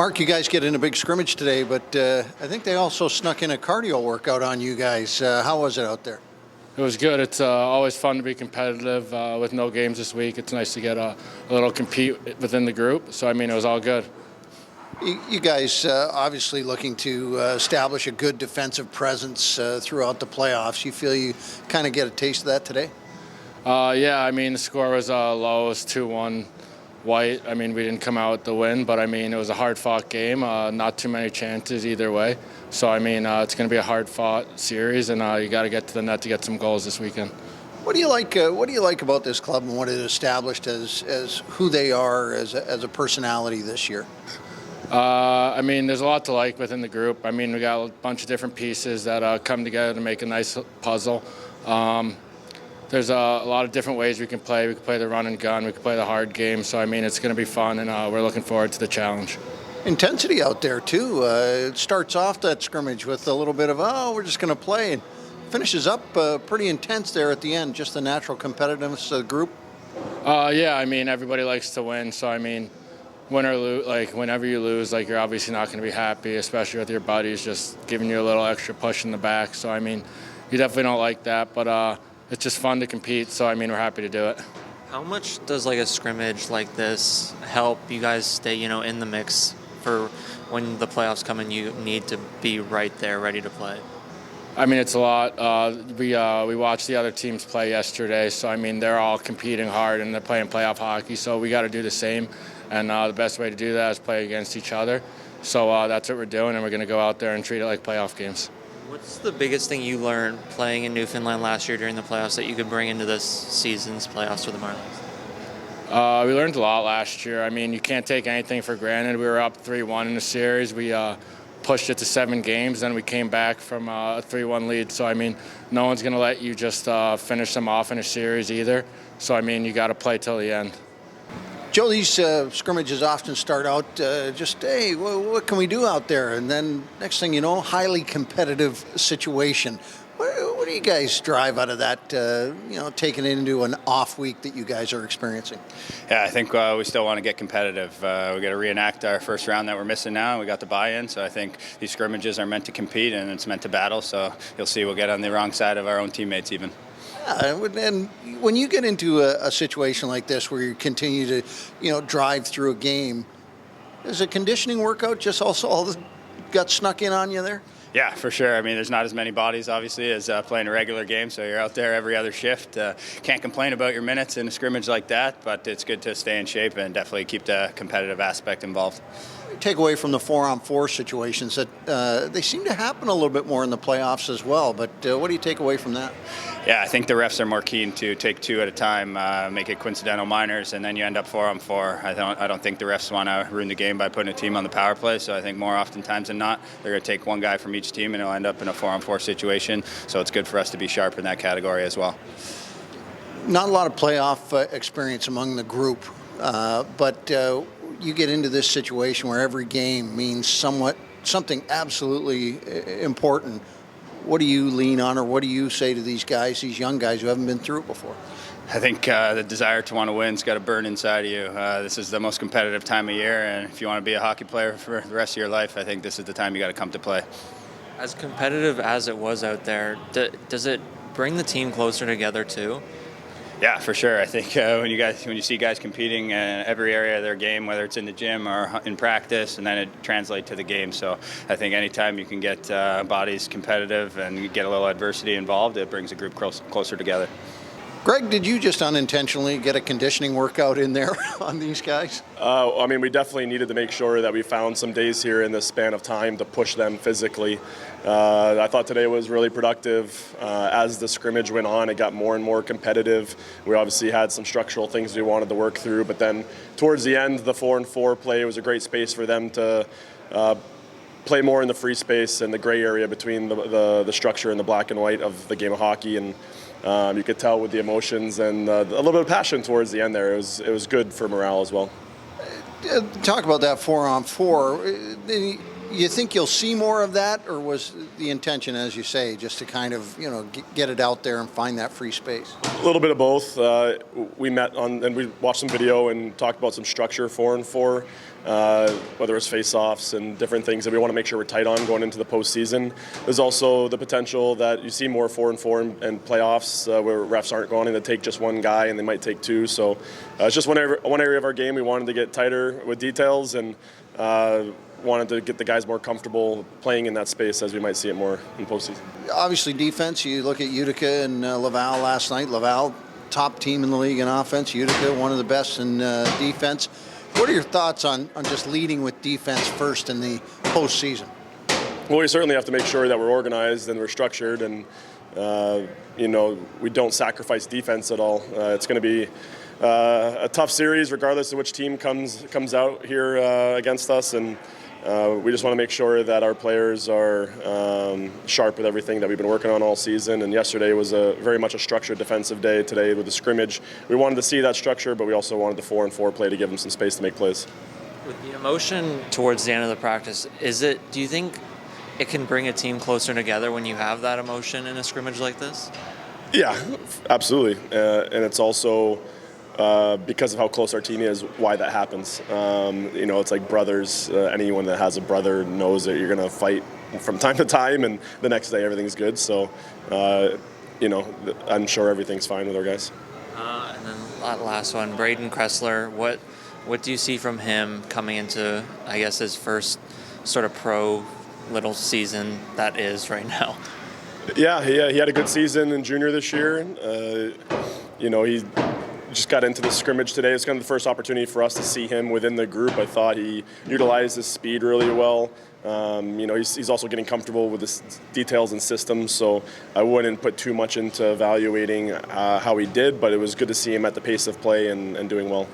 Mark, you guys get in a big scrimmage today, but I think they also snuck in a cardio workout on you guys. How was it out there? It was good. It's always fun to be competitive with no games this week. It's nice to get a little compete within the group. So, I mean, it was all good. You guys obviously looking to establish a good defensive presence throughout the playoffs. You feel you kind of get a taste of that today? Yeah, I mean, the score was low. It was 2-1 White. I mean, we didn't come out with the win, but, I mean, it was a hard-fought game. Not too many chances either way. So, I mean, it's going to be a hard-fought series, and you got to get to the net to get some goals this weekend. What do you like? What do you like about this club and what it established as who they are as a personality this year? I mean, there's a lot to like within the group. I mean, we got a bunch of different pieces that come together to make a nice puzzle. There's a lot of different ways we can play. We can play the run and gun. We can play the hard game. So, I mean, it's going to be fun, and we're looking forward to the challenge. Intensity out there, too. It starts off that scrimmage with a little bit of, we're just going to play, and finishes up pretty intense there at the end, just the natural competitiveness of the group. Yeah, I mean, everybody likes to win. So, I mean, win or lose, like whenever you lose, like you're obviously not going to be happy, especially with your buddies just giving you a little extra push in the back. So, I mean, you definitely don't like that, but it's just fun to compete. So, I mean, we're happy to do it. How much does like a scrimmage like this help you guys stay, in the mix for when the playoffs come and you need to be right there, ready to play? I mean, it's a lot. We watched the other teams play yesterday, so I mean, they're all competing hard and they're playing playoff hockey. So we got to do the same, and the best way to do that is play against each other. So that's what we're doing, and we're going to go out there and treat it like playoff games. What's the biggest thing you learned playing in Newfoundland last year during the playoffs that you could bring into this season's playoffs for the Marlies? We learned a lot last year. I mean, you can't take anything for granted. We were up 3-1 in the series. We pushed it to 7 games, then we came back from a 3-1 lead. So, I mean, no one's going to let you just finish them off in a series either. So, I mean, you got to play till the end. Joe, these scrimmages often start out hey, what can we do out there? And then next thing you know, highly competitive situation. What do you guys drive out of that, taking it into an off week that you guys are experiencing? Yeah, I think we still want to get competitive. We got to reenact our first round that we're missing now. We got the buy-in, so I think these scrimmages are meant to compete and it's meant to battle. So you'll see we'll get on the wrong side of our own teammates even. Yeah, and when you get into a situation like this where you continue to, drive through a game, is a conditioning workout just also all got snuck in on you there? Yeah, for sure. I mean, there's not as many bodies, obviously, as playing a regular game, so you're out there every other shift. Can't complain about your minutes in a scrimmage like that, but it's good to stay in shape and definitely keep the competitive aspect involved. Take away from the 4-on-4 situations that they seem to happen a little bit more in the playoffs as well, but what do you take away from that? Yeah, I think the refs are more keen to take 2 at a time, make it coincidental minors, and then you end up 4-on-4. I don't think the refs want to ruin the game by putting a team on the power play, so I think more oftentimes than not, they're going to take one guy from each team and it'll end up in a 4-on-4 situation, so it's good for us to be sharp in that category as well. Not a lot of playoff experience among the group, but you get into this situation where every game means something absolutely important. What do you lean on, or what do you say to these guys, these young guys who haven't been through it before? I think the desire to want to win's got to burn inside of you. This is the most competitive time of year, and if you want to be a hockey player for the rest of your life, I think this is the time you got to come to play. As competitive as it was out there, does it bring the team closer together too? Yeah, for sure. I think when you see guys competing in every area of their game, whether it's in the gym or in practice, and then it translates to the game. So I think anytime you can get bodies competitive and you get a little adversity involved, it brings a group closer together. Greg, did you just unintentionally get a conditioning workout in there on these guys? I mean, we definitely needed to make sure that we found some days here in this span of time to push them physically. I thought today was really productive. As the scrimmage went on, it got more and more competitive. We obviously had some structural things we wanted to work through, but then towards the end, the 4-on-4 play was a great space for them to play more in the free space and the gray area between the structure and the black and white of the game of hockey. And you could tell with the emotions and a little bit of passion towards the end there. It was good for morale as well. Talk about that 4-on-4. You think you'll see more of that, or was the intention, as you say, just to kind of get it out there and find that free space? A little bit of both. We met and we watched some video and talked about some structure 4-on-4 whether it's face-offs and different things that we want to make sure we're tight on going into the postseason. There's also the potential that you see more 4-on-4 and playoffs where refs aren't going to take just one guy and they might take two. So it's just one area of our game we wanted to get tighter with details and wanted to get the guys more comfortable playing in that space as we might see it more in postseason. Obviously, defense, you look at Utica and Laval last night. Laval, top team in the league in offense. Utica, one of the best in defense. What are your thoughts on just leading with defense first in the postseason? Well, we certainly have to make sure that we're organized and we're structured and, we don't sacrifice defense at all. It's going to be a tough series regardless of which team comes out here against us. And we just want to make sure that our players are sharp with everything that we've been working on all season. And yesterday was very much a structured defensive day. Today with the scrimmage, we wanted to see that structure, but we also wanted the 4-on-4 play to give them some space to make plays. With the emotion towards the end of the practice, do you think it can bring a team closer together when you have that emotion in a scrimmage like this? Yeah, absolutely. And it's also because of how close our team is, why that happens. It's like brothers. Anyone that has a brother knows that you're going to fight from time to time, and the next day everything's good. So, I'm sure everything's fine with our guys. And then that last one, Braden Kressler. What do you see from him coming into, I guess, his first sort of pro little season that is right now? Yeah, he had a good season in junior this year. He just got into the scrimmage today. It's kind of the first opportunity for us to see him within the group. I thought he utilized his speed really well. He's also getting comfortable with the details and systems, so I wouldn't put too much into evaluating how he did, but it was good to see him at the pace of play and doing well.